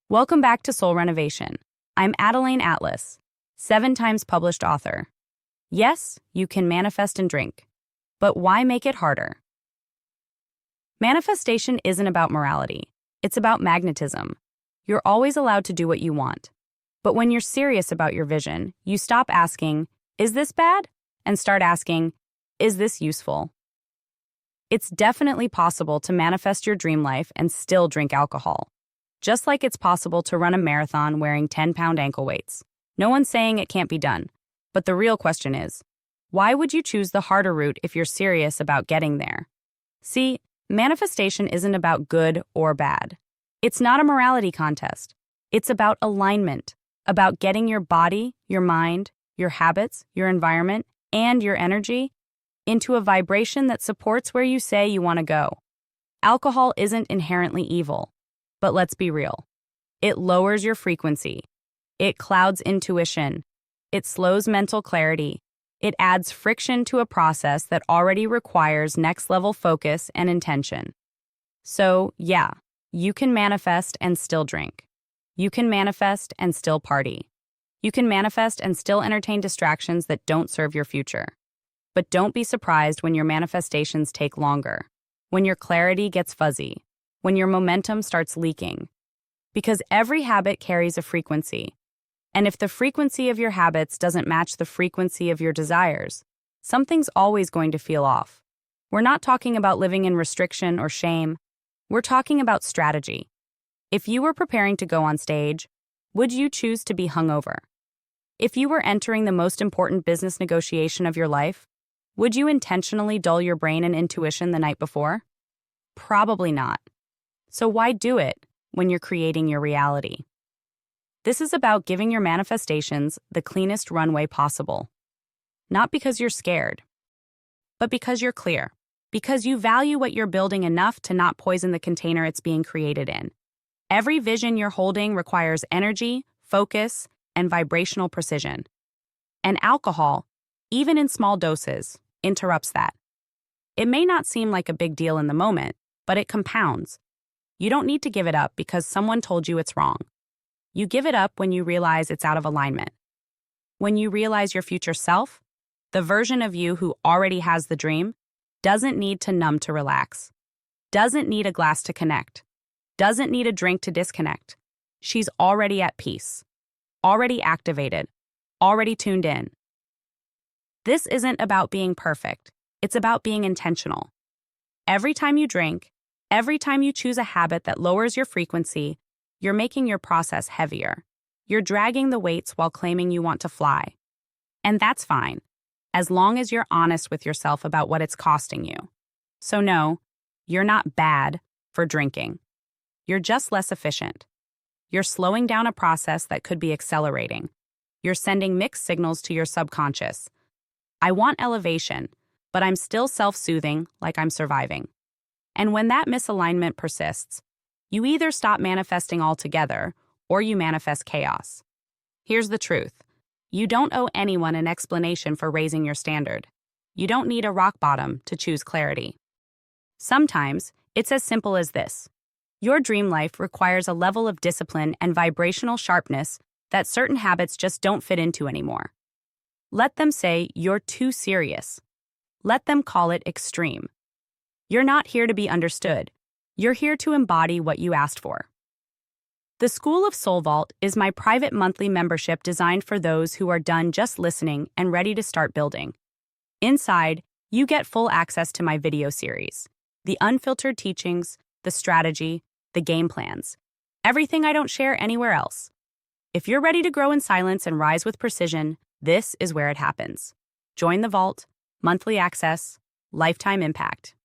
Welcome back to Soul Renovation. I'm Adeline Atlas, 7 times published author. Yes, you can manifest and drink, but why make it harder? Manifestation isn't about morality. It's about magnetism. You're always allowed to do what you want. But when you're serious about your vision, you stop asking, "Is this bad?" and start asking, "Is this useful?" It's definitely possible to manifest your dream life and still drink alcohol. Just like it's possible to run a marathon wearing 10-pound ankle weights. No one's saying it can't be done. But the real question is, why would you choose the harder route if you're serious about getting there? See, manifestation isn't about good or bad. It's not a morality contest. It's about alignment, about getting your body, your mind, your habits, your environment, and your energy into a vibration that supports where you say you want to go. Alcohol isn't inherently evil. But let's be real. It lowers your frequency. It clouds intuition. It slows mental clarity. It adds friction to a process that already requires next-level focus and intention. So, yeah, you can manifest and still drink. You can manifest and still party. You can manifest and still entertain distractions that don't serve your future. But don't be surprised when your manifestations take longer, when your clarity gets fuzzy, when your momentum starts leaking. Because every habit carries a frequency. And if the frequency of your habits doesn't match the frequency of your desires, something's always going to feel off. We're not talking about living in restriction or shame. We're talking about strategy. If you were preparing to go on stage, would you choose to be hungover? If you were entering the most important business negotiation of your life, would you intentionally dull your brain and intuition the night before? Probably not. So why do it when you're creating your reality? This is about giving your manifestations the cleanest runway possible. Not because you're scared, but because you're clear. Because you value what you're building enough to not poison the container it's being created in. Every vision you're holding requires energy, focus, and vibrational precision. And alcohol, even in small doses, interrupts that. It may not seem like a big deal in the moment, but it compounds. You don't need to give it up because someone told you it's wrong. You give it up when you realize it's out of alignment. When you realize your future self, the version of you who already has the dream, doesn't need to numb to relax, doesn't need a glass to connect, doesn't need a drink to disconnect. She's already at peace, already activated, already tuned in. This isn't about being perfect. It's about being intentional. Every time you drink, every time you choose a habit that lowers your frequency, you're making your process heavier. You're dragging the weights while claiming you want to fly. And that's fine, as long as you're honest with yourself about what it's costing you. So no, you're not bad for drinking. You're just less efficient. You're slowing down a process that could be accelerating. You're sending mixed signals to your subconscious. I want elevation, but I'm still self-soothing like I'm surviving. And when that misalignment persists, you either stop manifesting altogether or you manifest chaos. Here's the truth. You don't owe anyone an explanation for raising your standard. You don't need a rock bottom to choose clarity. Sometimes, it's as simple as this. Your dream life requires a level of discipline and vibrational sharpness that certain habits just don't fit into anymore. Let them say you're too serious. Let them call it extreme. You're not here to be understood. You're here to embody what you asked for. The School of Soul Vault is my private monthly membership designed for those who are done just listening and ready to start building. Inside, you get full access to my video series, the unfiltered teachings, the strategy, the game plans, everything I don't share anywhere else. If you're ready to grow in silence and rise with precision, this is where it happens. Join the vault, monthly access, lifetime impact.